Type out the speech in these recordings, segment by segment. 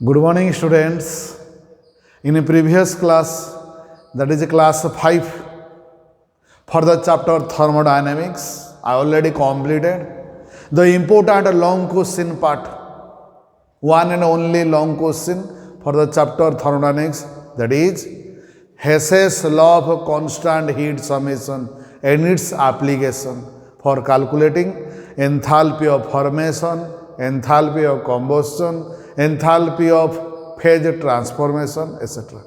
Good morning, students. In a previous class, that is class 5, for the chapter thermodynamics, I already completed the important long question part, one and only long question for the chapter thermodynamics, that is Hess's law of constant heat summation and its application for calculating enthalpy of formation, enthalpy of combustion, enthalpy of phase transformation, etc.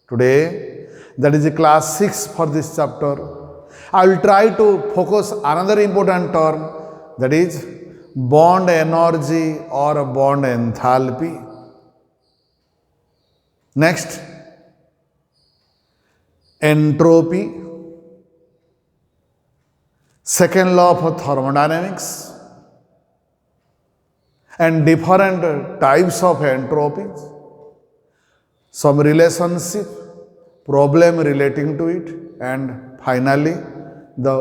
Today, that is class 6 for this chapter. I will try to focus another important term, that is bond energy or bond enthalpy. Next, entropy, second law of thermodynamics, and different types of entropies, some relationship, problem relating to it, and finally the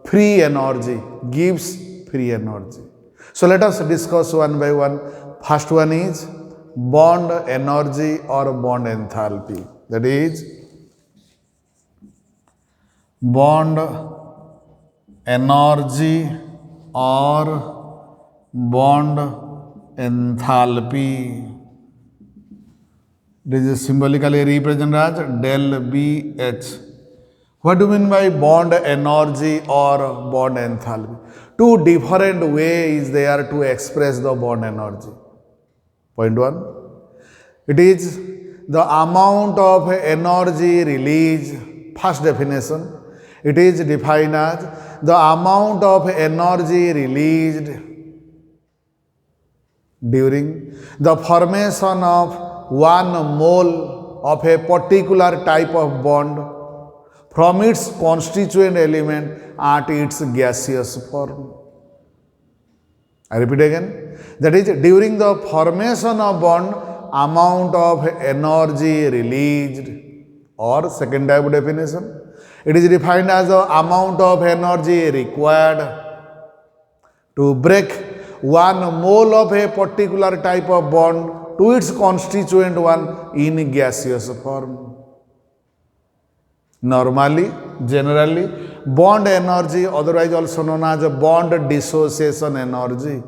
free energy, gives free energy. So let us discuss one by one. First one is bond energy or bond enthalpy, that is bond energy or bond enthalpy. This is symbolically represented as del BH. What do you mean by bond energy or bond enthalpy? Two different ways there to express the bond energy. Point 1. It is the amount of energy released. First definition. It is defined as the amount of energy released during the formation of 1 mole of a particular type of bond from its constituent element at its gaseous form. I repeat again. That is, during the formation of bond, amount of energy released, or second type of definition, it is defined as the amount of energy required to break 1 mole of a particular type of bond to its constituent one in gaseous form. Normally, generally, bond energy, otherwise also known as bond dissociation energy.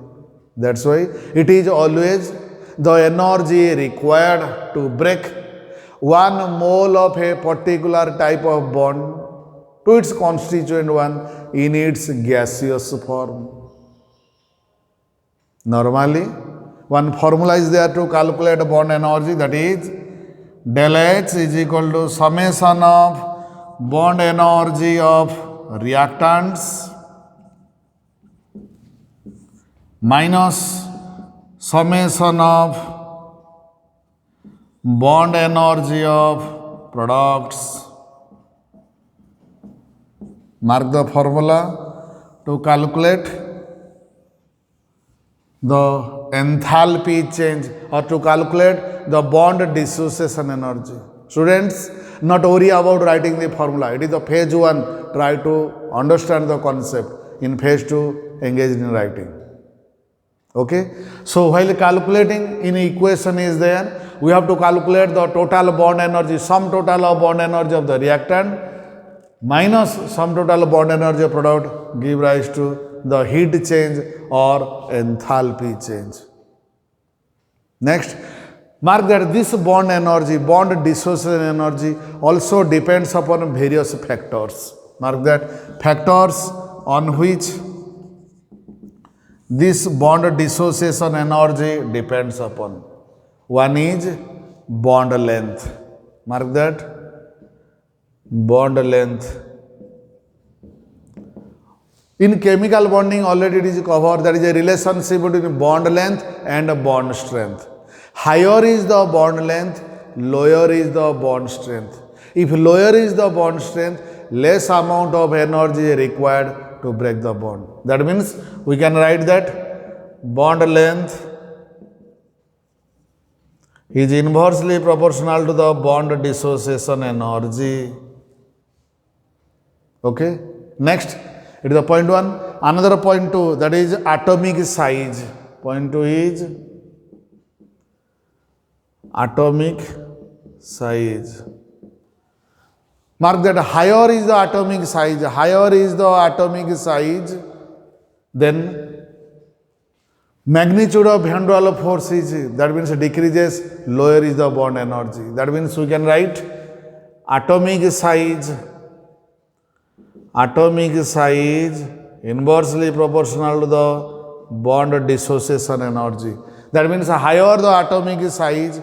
That's why it is always the energy required to break 1 mole of a particular type of bond to its constituent one in its gaseous form. Normally, one formula is there to calculate bond energy, that is del H is equal to summation of bond energy of reactants minus summation of bond energy of products. Mark the formula to calculate the enthalpy change or to calculate the bond dissociation energy. Students, not worry about writing the formula. It is the phase 1. Try to understand the concept. In phase 2, engage in writing. Okay. So while calculating, in equation is there, we have to calculate the total bond energy, sum total of bond energy of the reactant minus sum total of bond energy of product, give rise to the heat change or enthalpy change. Next, mark that this bond energy, bond dissociation energy also depends upon various factors. Mark that factors on which this bond dissociation energy depends upon. One is bond length. Mark that bond length. In chemical bonding, already it is covered, that is a relationship between bond length and bond strength. Higher is the bond length, lower is the bond strength. If lower is the bond strength, less amount of energy required to break the bond. That means we can write that bond length is inversely proportional to the bond dissociation energy. Okay. Next, it is the point 1. Another point 2, that is atomic size. Point 2 is atomic size. Mark that higher is the atomic size, higher is the atomic size, then magnitude of van der Waals force is, that means decreases, lower is the bond energy. That means we can write atomic size inversely proportional to the bond dissociation energy. That means higher the atomic size,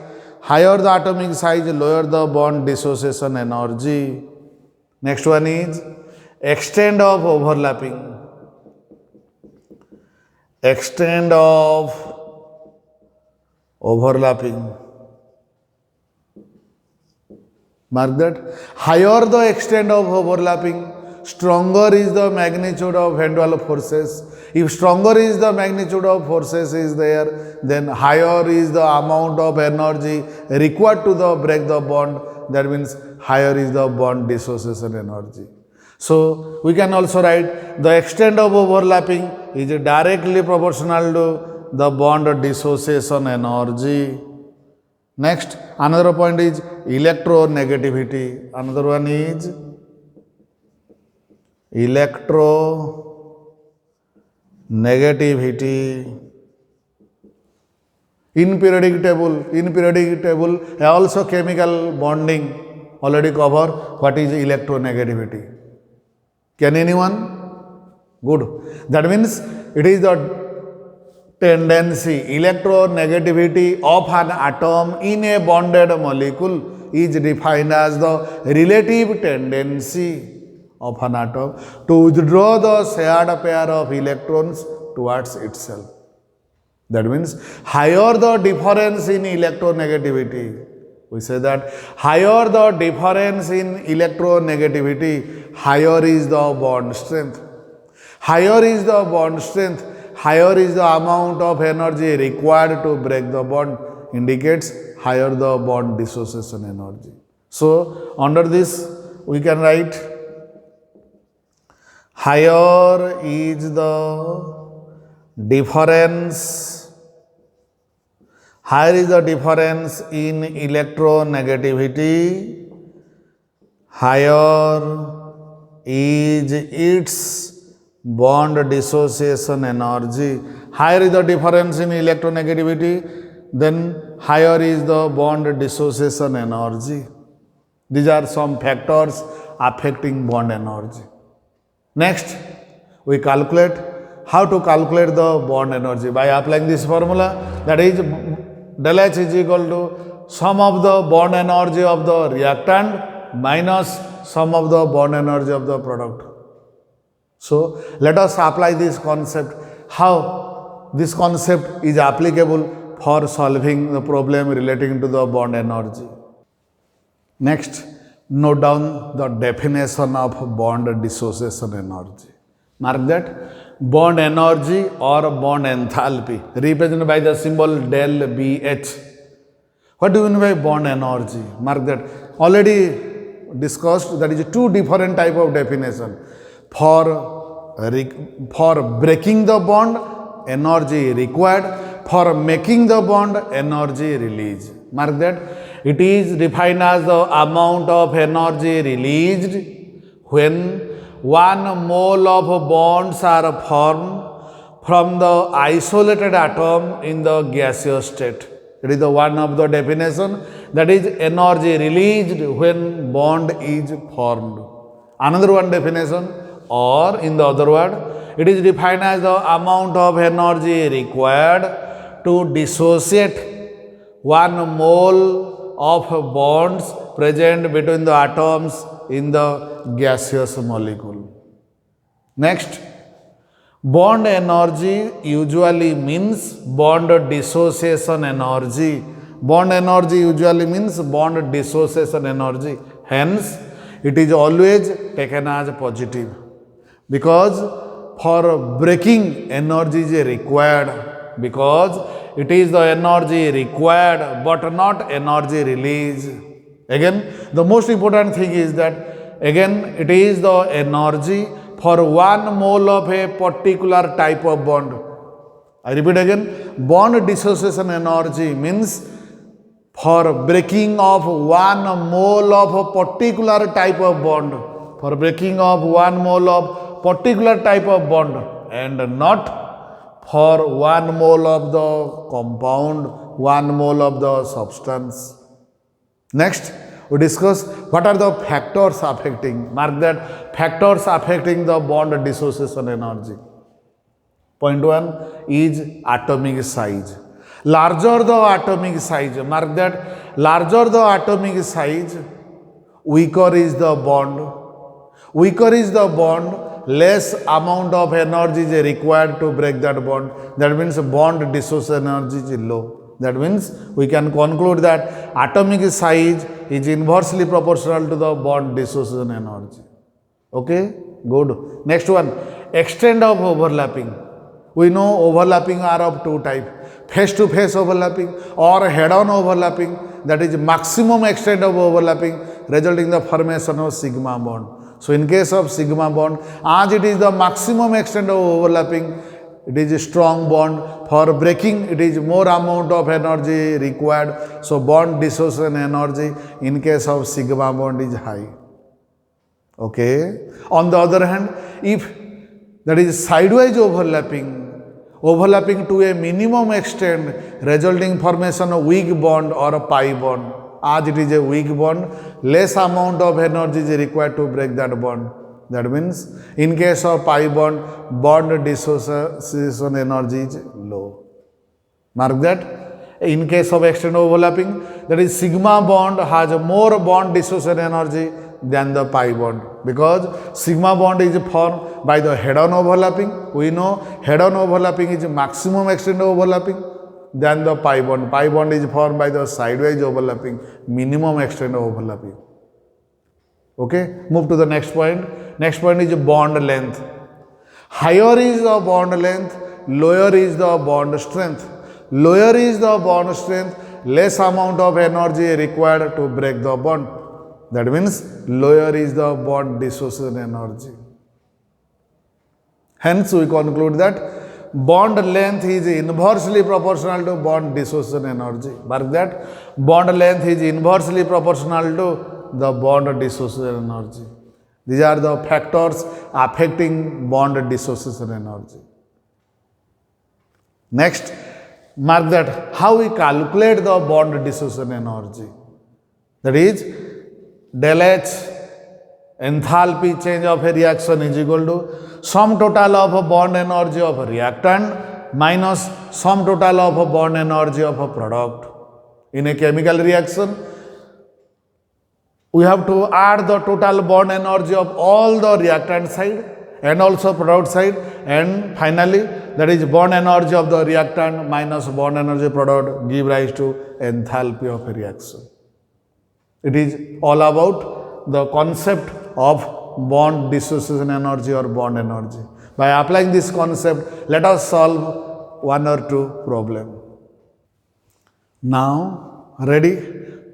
lower the bond dissociation energy. Next one is extent of overlapping. Extent of overlapping. Mark that. Higher the extent of overlapping, stronger is the magnitude of van der Waals forces. If stronger is the magnitude of forces is there, then higher is the amount of energy required to break the bond. That means higher is the bond dissociation energy. So we can also write the extent of overlapping is directly proportional to the bond dissociation energy. Next, another point is electronegativity. Another one is electronegativity. In periodic table, also chemical bonding already cover what is electronegativity. Can anyone? Good. That means it is the tendency, electronegativity of an atom in a bonded molecule is defined as the relative tendency of an atom to withdraw the shared pair of electrons towards itself. That means higher the difference in electronegativity, we say that higher the difference in electronegativity, higher is the bond strength. Higher is the bond strength, higher is the amount of energy required to break the bond, indicates higher the bond dissociation energy. So under this we can write higher is the difference, higher is the difference in electronegativity, higher is its bond dissociation energy. Higher is the difference in electronegativity, then higher is the bond dissociation energy. These are some factors affecting bond energy. Next, we calculate how to calculate the bond energy by applying this formula, that is del H is equal to sum of the bond energy of the reactant minus sum of the bond energy of the product. So let us apply this concept, how this concept is applicable for solving the problem relating to the bond energy. Next, note down the definition of bond dissociation energy. Mark that. Bond energy or bond enthalpy represented by the symbol del BH. What do you mean by bond energy? Mark that. Already discussed, that is two different type of definition. For breaking the bond, energy required. For making the bond, energy released. Mark that. It is defined as the amount of energy released when 1 mole of bonds are formed from the isolated atom in the gaseous state. It is the one of the definition, that is energy released when bond is formed. Another one definition, or in the other word, it is defined as the amount of energy required to dissociate 1 mole of bonds present between the atoms in the gaseous molecule. Next, bond energy usually means bond dissociation energy. Bond energy usually means bond dissociation energy. Hence, it is always taken as positive, because for breaking energy is required, because it is the energy required but not energy released. Again, the most important thing is that, again, it is the energy for 1 mole of a particular type of bond. I repeat again, bond dissociation energy means for breaking of 1 mole of a particular type of bond, for breaking of 1 mole of particular type of bond, and not for 1 mole of the compound, 1 mole of the substance. Next, we discuss what are the factors affecting. Mark that, factors affecting the bond dissociation energy. Point 1 is atomic size. Larger the atomic size, mark that, larger the atomic size, weaker is the bond. Weaker is the bond, less amount of energy is required to break that bond. That means bond dissociation energy is low. That means we can conclude that atomic size is inversely proportional to the bond dissociation energy. Okay, good. Next one, extent of overlapping. We know overlapping are of two types, face-to-face overlapping or head-on overlapping, that is maximum extent of overlapping resulting in the formation of sigma bond. So in case of sigma bond, as it is the maximum extent of overlapping, it is a strong bond. For breaking, it is more amount of energy required. So bond dissociation energy in case of sigma bond is high. Okay. On the other hand, if that is sidewise overlapping to a minimum extent resulting formation of weak bond or a pi bond. As it is a weak bond, less amount of energy is required to break that bond. That means in case of pi bond, bond dissociation energy is low. Mark that. In case of extent overlapping, that is sigma bond has more bond dissociation energy than the pi bond, because sigma bond is formed by the head-on overlapping. We know head-on overlapping is maximum extent of overlapping than the pi bond. Pi bond is formed by the sidewise overlapping, minimum extent of overlapping. Okay, move to the next point. Next point is bond length. Higher is the bond length, lower is the bond strength. Lower is the bond strength, less amount of energy required to break the bond. That means lower is the bond dissociation energy. Hence, we conclude that bond length is inversely proportional to bond dissociation energy. Mark that, bond length is inversely proportional to the bond dissociation energy. These are the factors affecting bond dissociation energy. Next, mark that how we calculate the bond dissociation energy. That is, del H, enthalpy change of a reaction, is equal to sum total of a bond energy of a reactant minus sum total of a bond energy of a product. In a chemical reaction, we have to add the total bond energy of all the reactant side and also product side, and finally that is bond energy of the reactant minus bond energy product give rise to enthalpy of a reaction. It is all about the concept of bond dissociation energy or bond energy. By applying this concept, let us solve one or two problems. Now, ready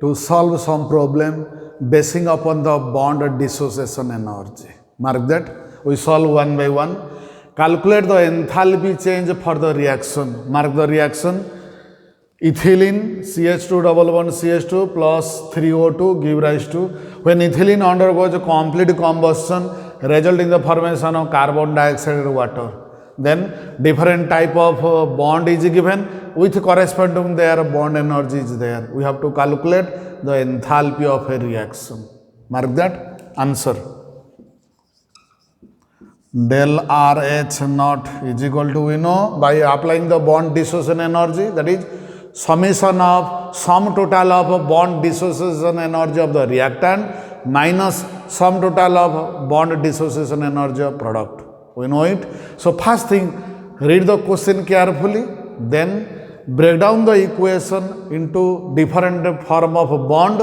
to solve some problem basing upon the bond dissociation energy. Mark that, we solve one by one. Calculate the enthalpy change for the reaction. Mark the reaction. Ethylene CH2 double bond CH2 plus 3O2 give rise to, when ethylene undergoes a complete combustion resulting in the formation of carbon dioxide and water, then different type of bond is given with corresponding their bond energy is there. We have to calculate the enthalpy of a reaction. Mark that. Answer, del RH naught is equal to, we know by applying the bond dissociation energy, that is summation of sum total of bond dissociation energy of the reactant minus sum total of bond dissociation energy of product. We know it. So first thing, read the question carefully, then break down the equation into different form of bond,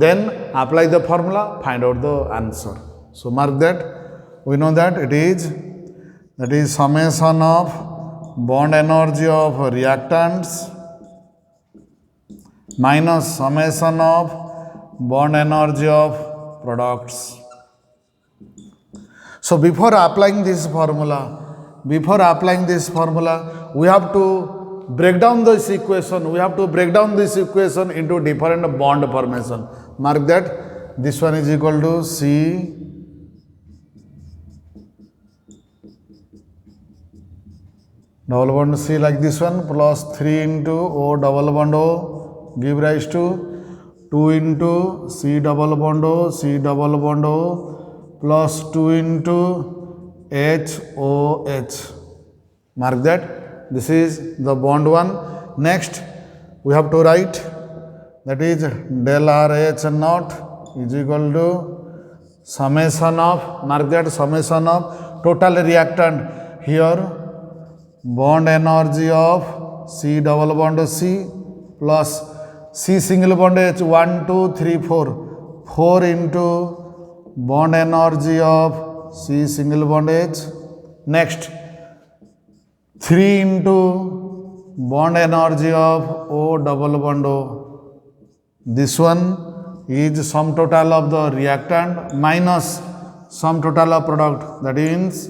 then apply the formula, find out the answer. So mark that. We know that it is, that is summation of bond energy of reactants minus summation of bond energy of products. So before applying this formula, we have to break down this equation. We have to break down this equation into different bond formation. Mark that. This one is equal to C double bond C like this one plus 3 into O double bond O give rise to 2 into C double bond O, C double bond O plus 2 into HOH. Mark that. This is the bond one. Next, we have to write that is del RH naught is equal to summation of, mark that, summation of total reactant here bond energy of C double bond C plus C single bond H 1, 2, 3, 4. 4 into bond energy of C single bond H. Next, 3 into bond energy of O double bond O. This one is sum total of the reactant minus sum total of product. That means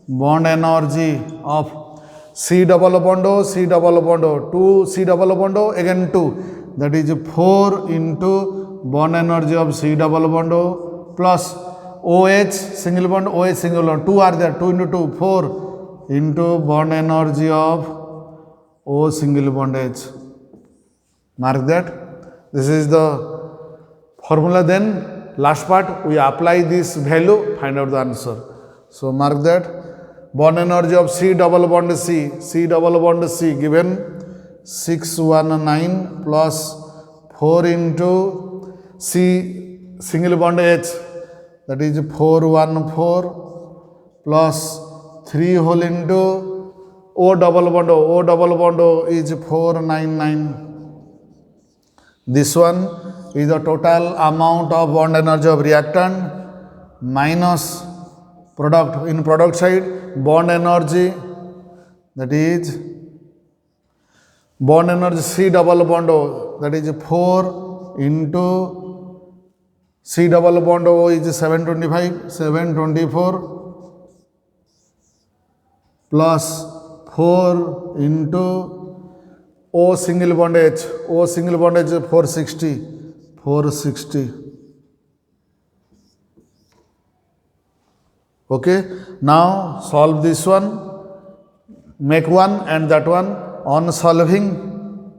bond energy of C double bond O, C double bond O, 2 C double bond O, again 2. That is 4 into bond energy of C double bond O plus OH single bond, OH single bond. 2 are there, 2 into 2, 4 into bond energy of O single bond H. Mark that. This is the formula. Then last part, we apply this value, find out the answer. So mark that. Bond energy of C double bond C, C double bond C given 619 plus 4 into C single bond H, that is 414 plus 3 whole into O double bond O. O double bond O is 499. This one is the total amount of bond energy of reactant minus product. In product side, bond energy, that is bond energy C double bond O, that is 4 into C double bond O is 725, 724 plus 4 into O single bond H, O single bond H is 460, 460. Okay, now solve this one, make one and that one. On solving,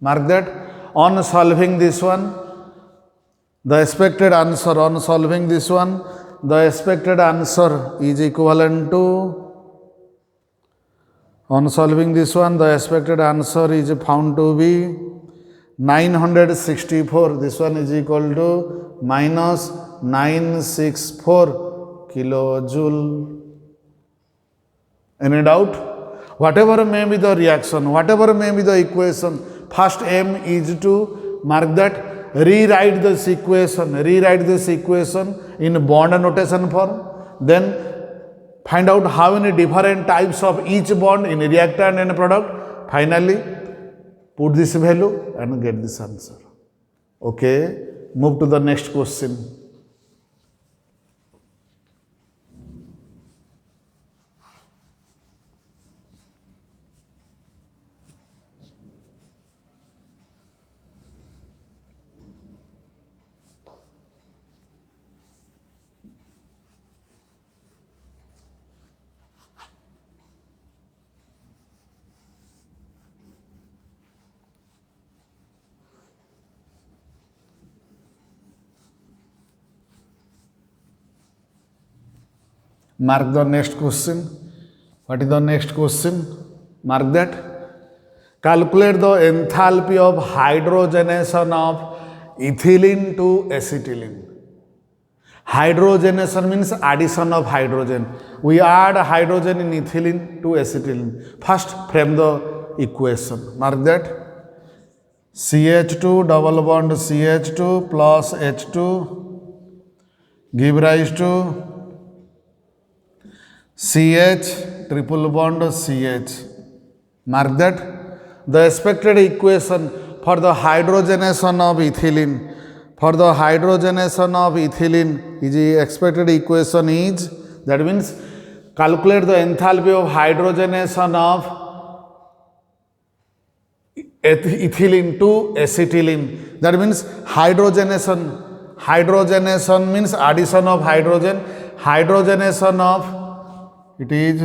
mark that, on solving this one, the expected answer, on solving this one, the expected answer is equivalent to, on solving this one, the expected answer is found to be 964. This one is equal to minus 964 kilojoule. Any doubt? Whatever may be the reaction, whatever may be the equation, first aim is to mark that, rewrite this equation in bond notation form, then find out how many different types of each bond in reactant and product. Finally, put this value and get this answer. Okay, move to the next question. Mark the next question. What is the next question? Mark that. Calculate the enthalpy of hydrogenation of ethylene to acetylene. Hydrogenation means addition of hydrogen. We add hydrogen in ethylene to acetylene. First, frame the equation. Mark that. CH2 double bond CH2 plus H2 give rise to CH triple bond CH. Mark that. The expected equation for the hydrogenation of ethylene, for the hydrogenation of ethylene is expected equation is, that means calculate the enthalpy of hydrogenation of ethylene to acetylene. That means hydrogenation. Hydrogenation means addition of hydrogen. Hydrogenation of it is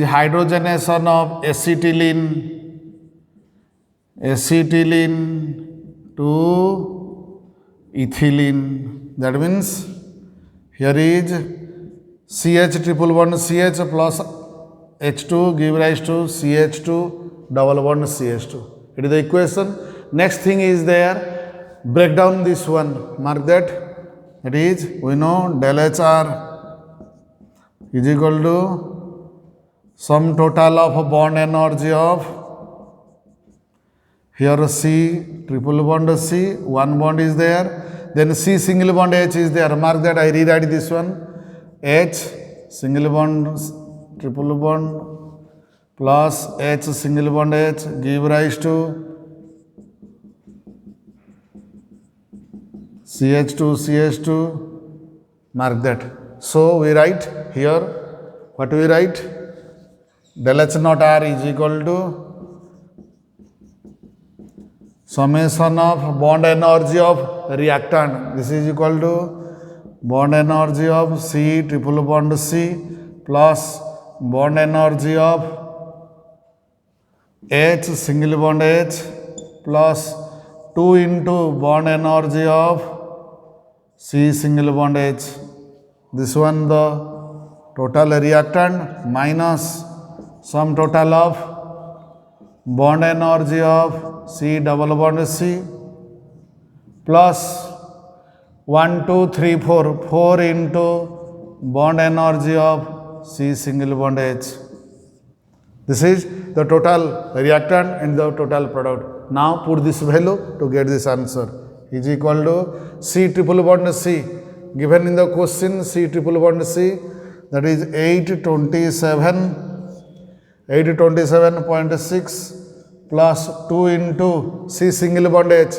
hydrogenation of acetylene to ethylene. That means here is CH triple bond CH plus H2 give rise to CH2 double bond CH2. It is the equation. Next thing is there. Break down this one. Mark that. It is, we know del HR is equal to sum total of bond energy of here C triple bond C, one bond is there, then C single bond H is there. Mark that, I rewrite this one. H single bond triple bond plus H single bond H give rise to CH2. Mark that. So we write here, what we write? Del H naught R is equal to summation of bond energy of reactant. This is equal to bond energy of C triple bond C plus bond energy of H single bond H plus 2 into bond energy of C single bond H. This one the total reactant minus sum total of bond energy of C double bond C plus 1, 2, 3, 4, 4 into bond energy of C single bond H. This is the total reactant and the total product. Now put this value to get this answer. Is equal to C triple bond C. Given in the question C triple bond C, that is 827.6 plus 2 into C single bond H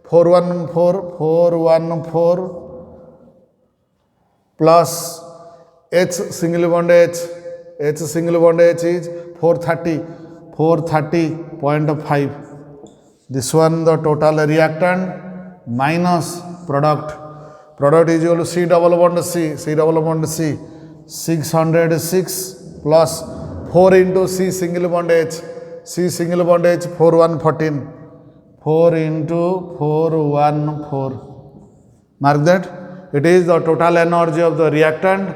414 plus H single bond H is 430.5. This one the total reactant minus product. Product is equal to C double bond C 606 plus 4 into C single bond H 4114 4 into 414. Mark that. It is the total energy of the reactant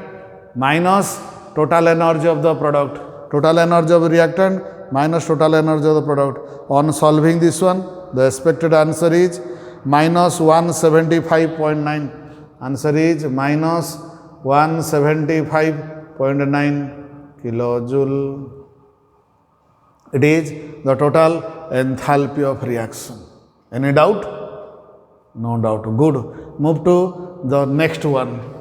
minus total energy of the product. Total energy of the reactant minus total energy of the product. On solving this one, the expected answer is minus 175.9. Answer is minus 175.9 kilojoule. It is the total enthalpy of reaction. Any doubt? No doubt. Good. Move to the next one.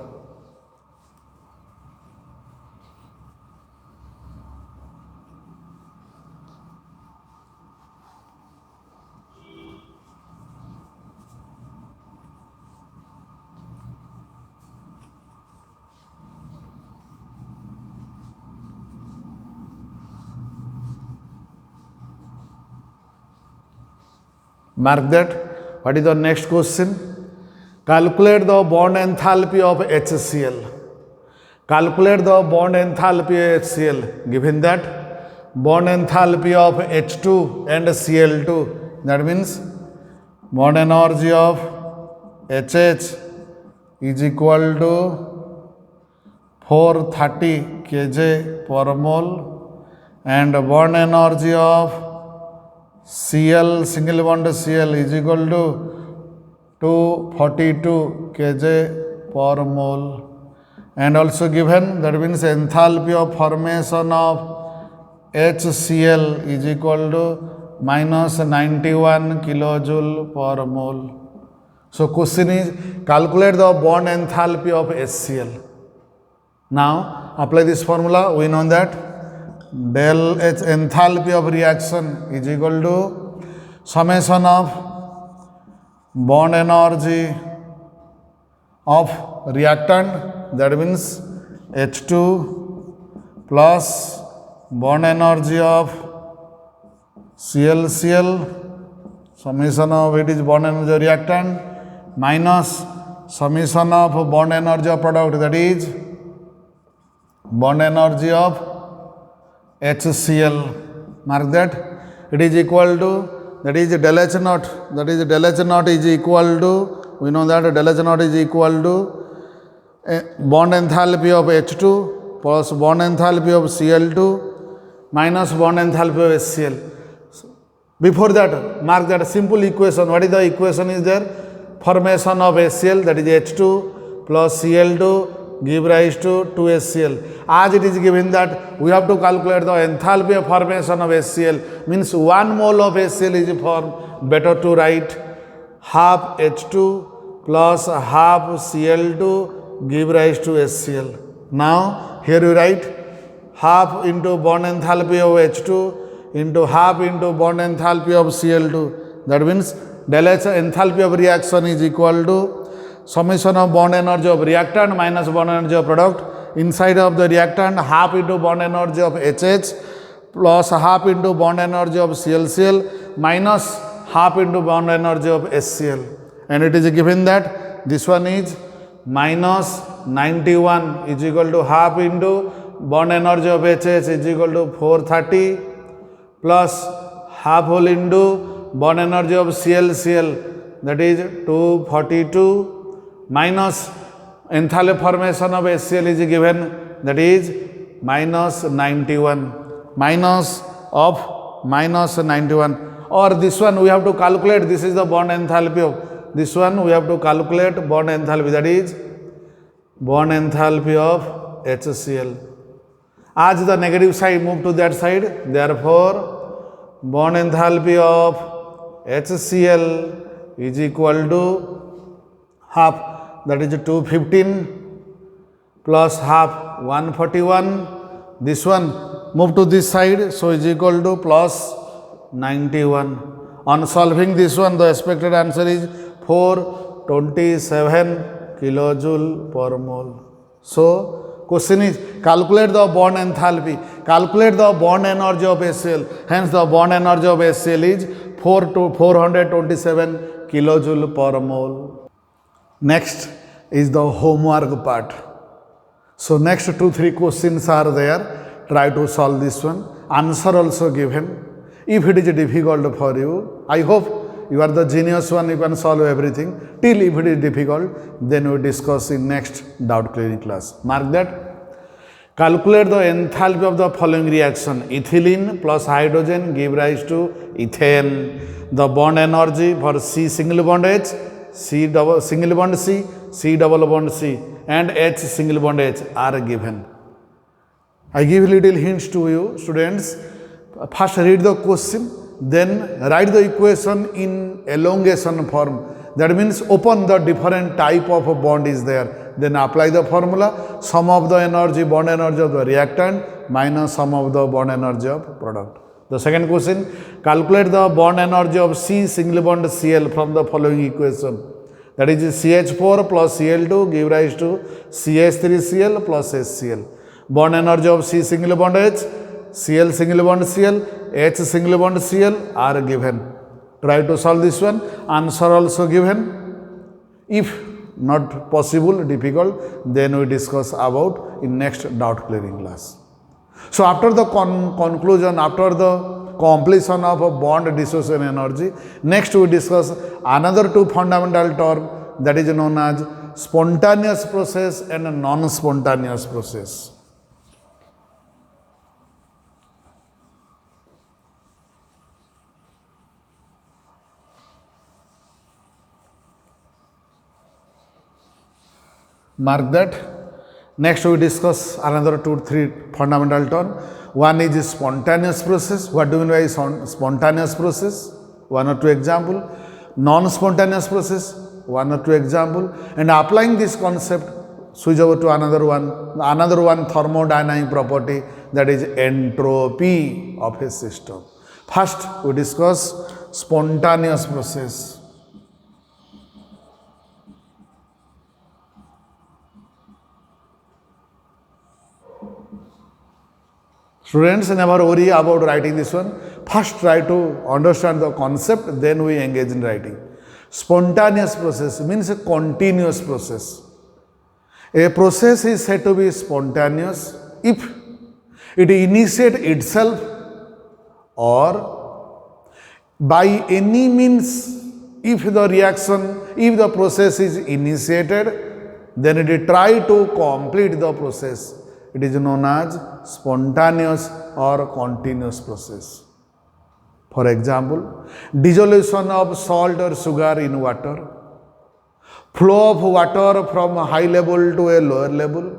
Mark that. What is the next question? Calculate the bond enthalpy of HCl. Calculate the bond enthalpy of HCl. Given that bond enthalpy of H2 and Cl2, that means bond energy of HH is equal to 430 kJ per mole and bond energy of Cl single bond Cl is equal to 242 kJ per mole, and also given that means enthalpy of formation of HCl is equal to minus 91 kilojoule per mole. So question is calculate the bond enthalpy of HCl. Now apply this formula. We know that del H enthalpy of reaction is equal to summation of bond energy of reactant, that means H2 plus bond energy of ClCl, summation of it is bond energy of reactant minus summation of bond energy of product, that is bond energy of HCl. Mark that. It is equal to, that is del H naught, that is del H naught is equal to, we know that del H naught is equal to bond enthalpy of H2 plus bond enthalpy of Cl2 minus bond enthalpy of HCl. Before that, mark that simple equation. What is the equation is there? Formation of HCl, that is H2 plus Cl2 give rise to 2HCl. As it is given that we have to calculate the enthalpy of formation of HCl, means 1 mole of HCl is formed. Better to write half H2 plus half Cl2 give rise to HCl. Now here you write half into bond enthalpy of H2 into half into bond enthalpy of Cl2. That means del H enthalpy of reaction is equal to summation of bond energy of reactant minus bond energy of product. Inside of the reactant, half into bond energy of HH plus half into bond energy of ClCl minus half into bond energy of HCl. And it is given that this one is minus 91 is equal to half into bond energy of HH is equal to 430 plus half whole into bond energy of ClCl, that is 242 minus enthalpy formation of HCl is given, that is minus 91, minus of minus 91, or this one we have to calculate. This is the bond enthalpy of this one, we have to calculate bond enthalpy, that is bond enthalpy of HCl. As the negative side move to that side, therefore bond enthalpy of HCl is equal to half, that is 215 plus half 141. This one move to this side, so is equal to plus 91. On solving this one, the expected answer is 427 kilojoule per mole. So question is calculate the bond enthalpy, calculate the bond energy of HCl. Hence the bond energy of HCl is 427 kilojoule per mole. Next is the homework part. So next 2-3 questions are there. Try to solve this one. Answer also given. If it is difficult for you, I hope you are the genius one, you can solve everything. Till if it is difficult, then we discuss in next doubt clearing class. Mark that. Calculate the enthalpy of the following reaction. Ethylene plus hydrogen give rise to ethane. The bond energy for C single bond H, C double single bond C, C double bond C, and H single bond H are given. I give little hints to you, students. First read the question, then write the equation in elongation form. That means open the different type of a bond is there. Then apply the formula, sum of the energy, bond energy of the reactant minus sum of the bond energy of product. The second question, calculate the bond energy of C single bond Cl from the following equation. That is CH4 plus Cl2 give rise to CH3Cl plus HCl. Bond energy of C single bond H, Cl single bond Cl, H single bond Cl are given. Try to solve this one. Answer also given. If not possible, difficult, then we discuss about in next doubt clearing class. So after the conclusion, after the completion of a bond dissociation energy, next we discuss another two fundamental terms, that is known as spontaneous process and non-spontaneous process. Mark that. Next we discuss another 2-3 fundamental terms. One is spontaneous process. What do you mean by spontaneous process? 1 or 2 example. Non-spontaneous process. 1 or 2 example. And applying this concept, switch over to another one thermodynamic property, that is entropy of a system. First we discuss spontaneous process. Students, never worry about writing this one. First try to understand the concept, then we engage in writing. Spontaneous process means a continuous process. A process is said to be spontaneous if it initiates itself or by any means. If the process is initiated, then it will try to complete the process. It is known as spontaneous or continuous process. For example, dissolution of salt or sugar in water, flow of water from a high level to a lower level,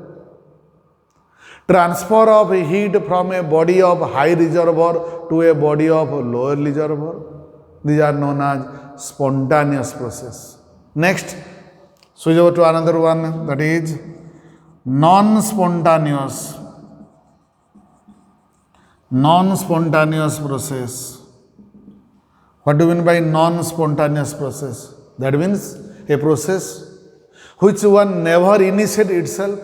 transfer of heat from a body of high reservoir to a body of lower reservoir. These are known as spontaneous process. Next, switch over to another one, that is non-spontaneous process. What do you mean by non-spontaneous process? That means a process which one never initiates itself,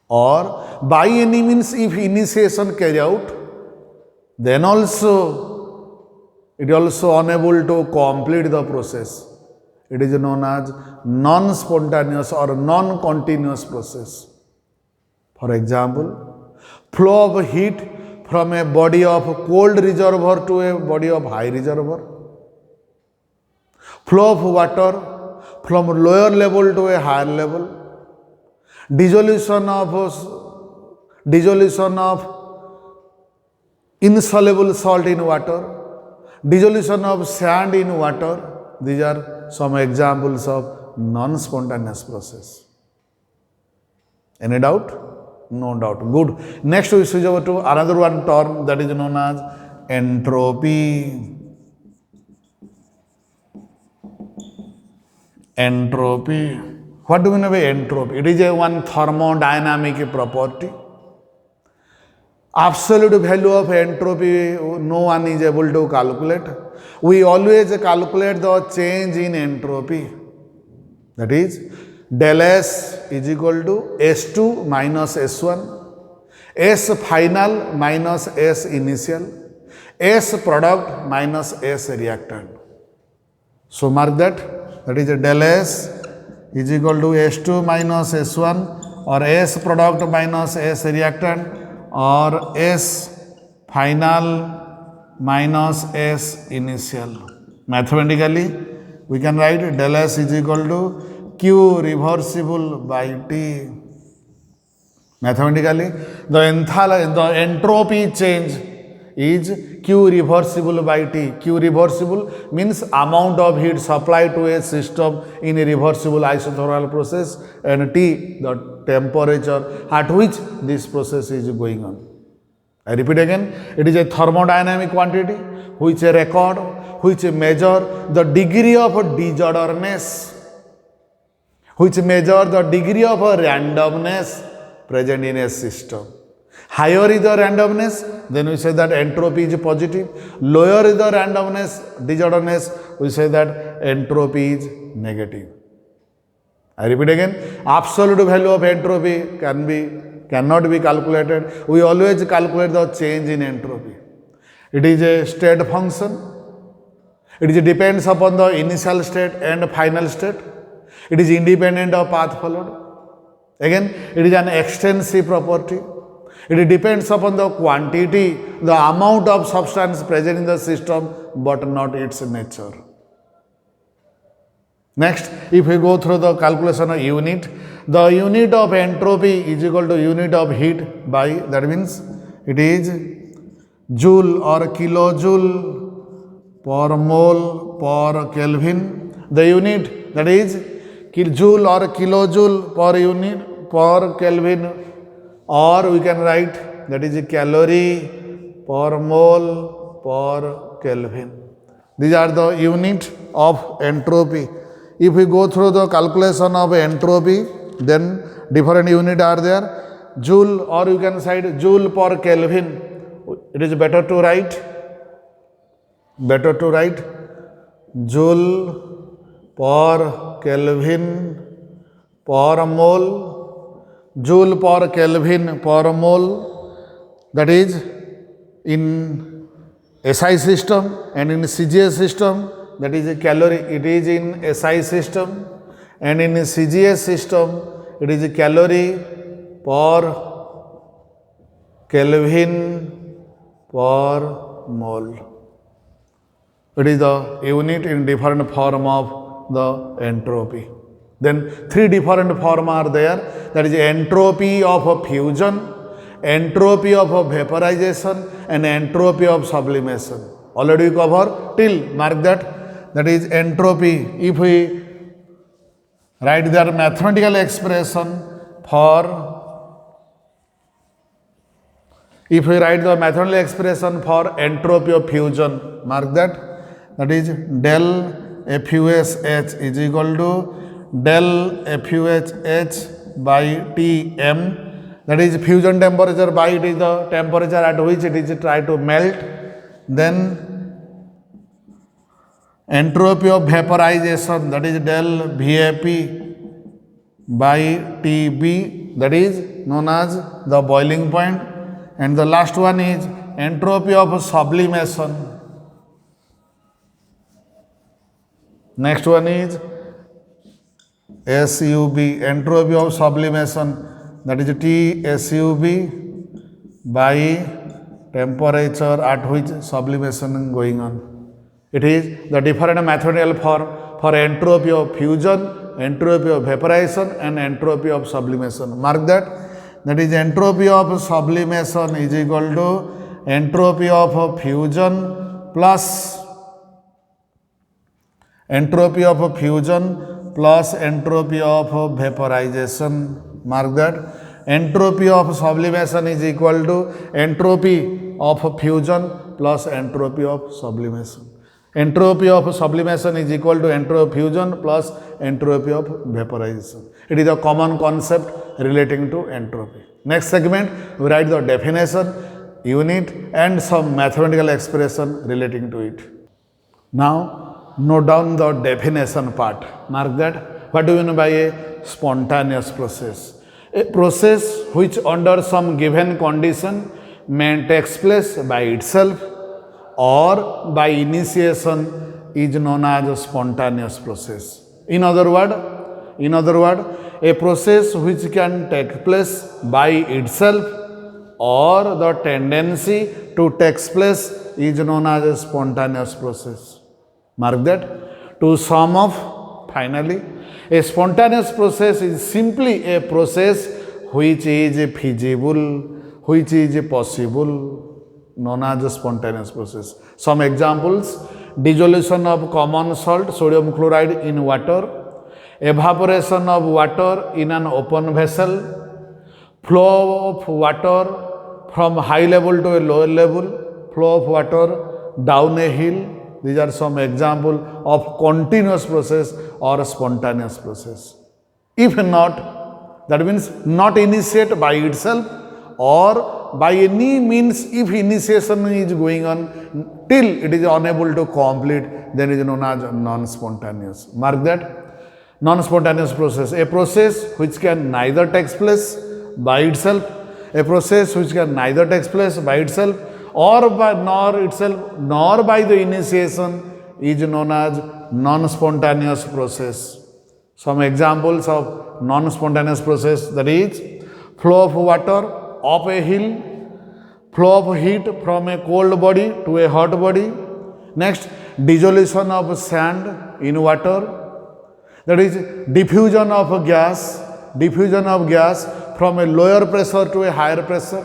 or by any means if initiation carry out, then also it is also unable to complete the process. It is known as non-spontaneous or non-continuous process. For example, flow of heat from a body of cold reservoir to a body of high reservoir, flow of water from lower level to a higher level, dissolution of insoluble salt in water, dissolution of sand in water. These are some examples of non-spontaneous process. Any doubt? No doubt. Good. Next we switch over to another one term, that is known as entropy. Entropy. What do we mean by entropy? It is a one thermodynamic property. Absolute value of entropy no one is able to calculate. We always calculate the change in entropy. That is, del S is equal to S2 minus S1, S final minus S initial, S product minus S reactant. So mark that is del S is equal to S2 minus S1 or S product minus S reactant or S final minus S initial. Mathematically, we can write del S is equal to Q reversible by T. Mathematically, the entropy change is Q reversible by T. Q reversible means amount of heat supplied to a system in a reversible isothermal process, and T the temperature at which this process is going on. I repeat again, it is a thermodynamic quantity which record, which measure the degree of disorderness, which measure the degree of randomness present in a system. Higher is the randomness, then we say that entropy is positive. Lower is the randomness, disorderness, we say that entropy is negative. I repeat again, absolute value of entropy cannot be calculated. We always calculate the change in entropy. It is a state function. It depends upon the initial state and final state. It is independent of path followed. Again, it is an extensive property. It depends upon the quantity, the amount of substance present in the system, but not its nature. Next, if we go through the calculation of unit, the unit of entropy is equal to unit of heat by, that means it is joule or kilojoule per mole per Kelvin. The unit, that is joule or kilojoule per unit per Kelvin, or we can write that is calorie per mole per Kelvin. These are the unit of entropy. If we go through the calculation of entropy, then different unit are there. Joule, or you can cite joule per Kelvin. It is better to write joule per Kelvin per mole, joule per Kelvin per mole, that is in SI system, and in CGS system, that is a calorie, it is in SI system, and in CGS system, it is a calorie per Kelvin per mole. It is the unit in different form of the entropy. Then three different forms are there. That is entropy of fusion, entropy of vaporization, and entropy of sublimation. Already we cover till, mark that. That is entropy. If we write their mathematical expression for, if we write the mathematical expression for entropy of fusion, mark that. That is del FUSH is equal to del FUSH by Tm. That is fusion temperature by it is the temperature at which it is try to melt. Then entropy of vaporization, that is del VAP by Tb, that is known as the boiling point. And the last one is entropy of sublimation. Next one is SUB, entropy of sublimation, that is TSUB by temperature at which sublimation is going on. It is the different mathematical form for entropy of fusion, entropy of vaporization, and entropy of sublimation. Mark that. That is entropy of sublimation is equal to entropy of fusion plus entropy of fusion plus entropy of vaporization. Mark that. Entropy of sublimation is equal to entropy of fusion plus entropy of sublimation. Entropy of sublimation is equal to entropy of fusion plus entropy of vaporization. It is a common concept relating to entropy. Next segment, we write the definition, unit, and some mathematical expression relating to it. Now, note down the definition part. Mark that. What do you mean by a spontaneous process? A process which under some given condition may take place by itself or by initiation is known as a spontaneous process. In other words, a process which can take place by itself or the tendency to take place is known as a spontaneous process. Mark that. To sum up, finally, a spontaneous process is simply a process which is feasible, which is possible, known as a spontaneous process. Some examples: dissolution of common salt sodium chloride in water, evaporation of water in an open vessel, flow of water from high level to a lower level, flow of water down a hill. These are some examples of continuous process or spontaneous process. If not, that means not initiate by itself or by any means, if initiation is going on till it is unable to complete, then it is known as non-spontaneous. Mark that. Non-spontaneous process, a process which can neither take place by itself, a process which can neither take place by itself or by nor by the initiation is known as non-spontaneous process. Some examples of non-spontaneous process, that is flow of water up a hill, flow of heat from a cold body to a hot body. Next, dissolution of sand in water, that is diffusion of gas from a lower pressure to a higher pressure.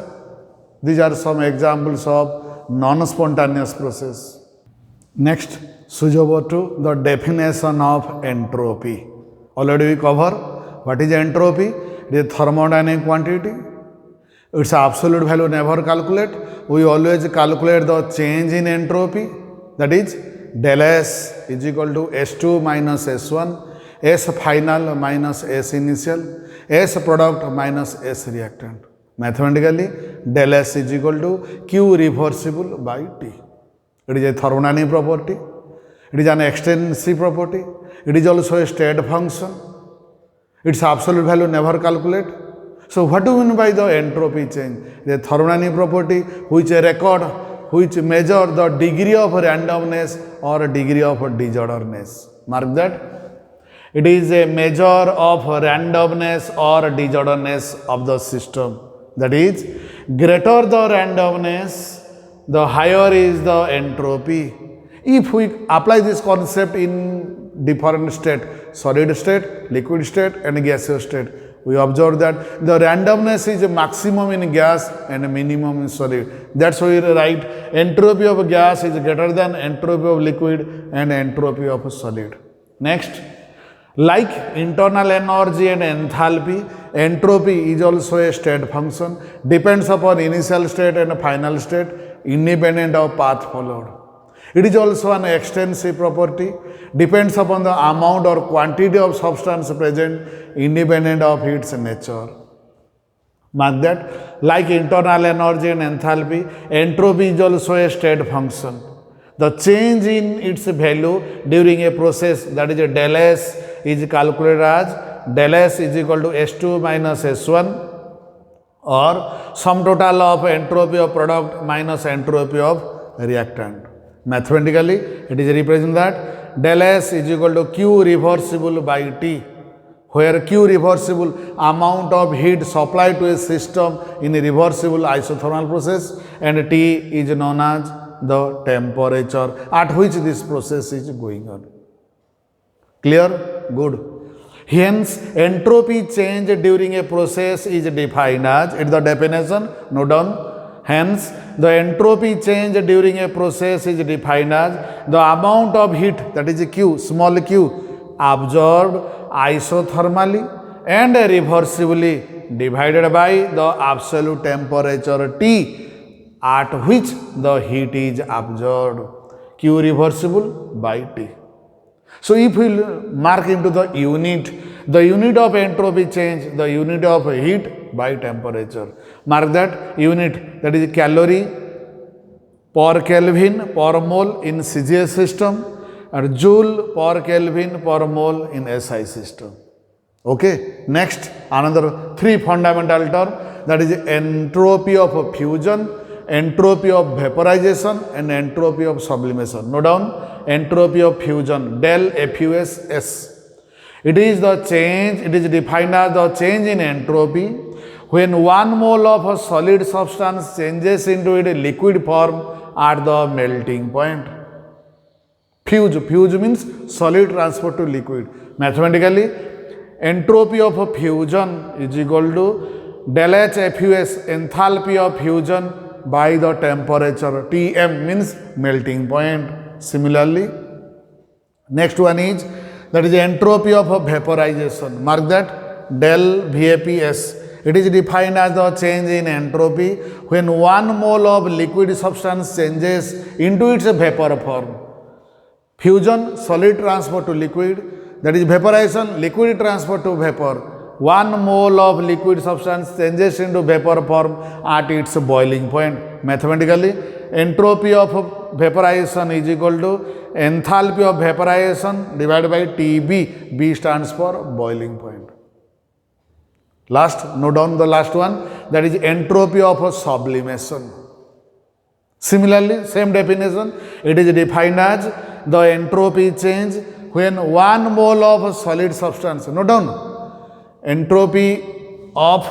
These are some examples of non-spontaneous process. Next, switch over to the definition of entropy. Already we cover what is entropy. It is thermodynamic quantity. Its absolute value never calculate. We always calculate the change in entropy. That is del S is equal to S2 minus S1, S final minus S initial, S product minus S reactant. Mathematically, del S is equal to Q reversible by T. It is a thermodynamic property. It is an extensive property. It is also a state function. Its absolute value never calculate. So what do you mean by the entropy change? The thermodynamic property which record which measure the degree of randomness or degree of disorderness. Mark that. It is a measure of randomness or disorderness of the system. That is, greater the randomness, the higher is the entropy. If we apply this concept in different state, solid state, liquid state and gaseous state, we observe that the randomness is maximum in gas and minimum in solid. That's why we write entropy of gas is greater than entropy of liquid and entropy of solid. Next, like internal energy and enthalpy, entropy is also a state function, depends upon initial state and final state, independent of path followed. It is also an extensive property, depends upon the amount or quantity of substance present, independent of its nature. Mark that. Like internal energy and enthalpy, entropy is also a state function. The change in its value during a process, that is a del S, is calculated as del S is equal to S2 minus S1, or sum total of entropy of product minus entropy of reactant. Mathematically, it is represented that del S is equal to Q reversible by T, where Q reversible amount of heat supplied to a system in a reversible isothermal process, and T is known as the temperature at which this process is going on. Clear? Good. Hence, entropy change during a process is defined as, it's the definition, note down. Hence, the entropy change during a process is defined as the amount of heat, that is Q, small q, absorbed isothermally and reversibly divided by the absolute temperature T at which the heat is absorbed, Q reversible by T. So, if we mark into the unit of entropy change, the unit of heat by temperature. Mark that unit, that is calorie per Kelvin per mole in CGS system, and joule per Kelvin per mole in SI system. Okay. Next, another three fundamental term, that is entropy of fusion, entropy of vaporization and entropy of sublimation. Note down, entropy of fusion, del FUS S. It is the change, it is defined as the change in entropy when 1 mole of a solid substance changes into a liquid form at the melting point. Fuse means solid transfer to liquid. Mathematically, entropy of a fusion is equal to del H FUS, enthalpy of fusion, by the temperature. Tm means melting point. Similarly, next one is, that is entropy of vaporization. Mark that, del VAPS. It is defined as the change in entropy when 1 mole of liquid substance changes into its vapor form. Fusion, solid transfer to liquid, that is vaporization, liquid transfer to vapor. 1 mole of liquid substance changes into vapor form at its boiling point. Mathematically, entropy of vaporization is equal to enthalpy of vaporization divided by TB. B stands for boiling point. Last, note down the last one, that is entropy of sublimation. Similarly, same definition, it is defined as the entropy change when 1 mole of solid substance. Note down, entropy of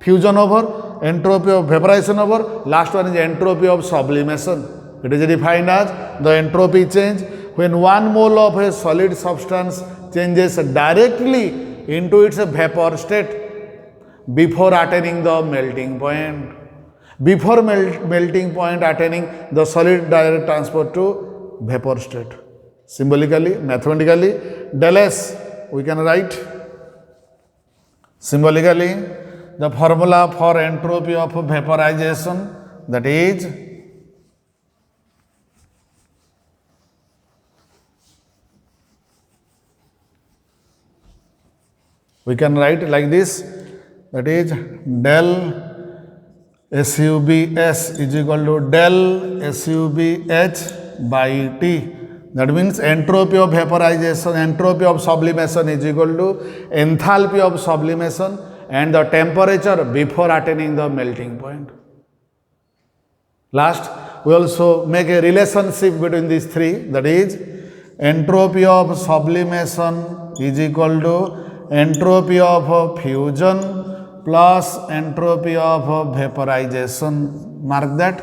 fusion over, entropy of vaporization over, last one is entropy of sublimation. It is defined as the entropy change when 1 mole of a solid substance changes directly into its vapor state before attaining the melting point. Before melting point attaining the solid direct transfer to vapor state. Symbolically, mathematically, del S we can write. Symbolically, the formula for entropy of vaporization, that is we can write like this, that is del SUBS is equal to del SUBH by T. That means entropy of vaporization, entropy of sublimation is equal to enthalpy of sublimation and the temperature before attaining the melting point. Last, we also make a relationship between these three, that is entropy of sublimation is equal to entropy of fusion plus entropy of vaporization. Mark that.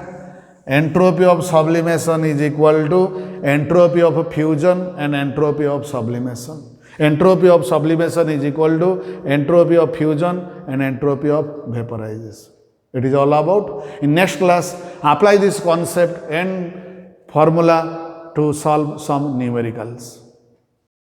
Entropy of sublimation is equal to entropy of fusion and entropy of sublimation. Entropy of sublimation is equal to entropy of fusion and entropy of vaporization. It is all about. In next class, apply this concept and formula to solve some numericals.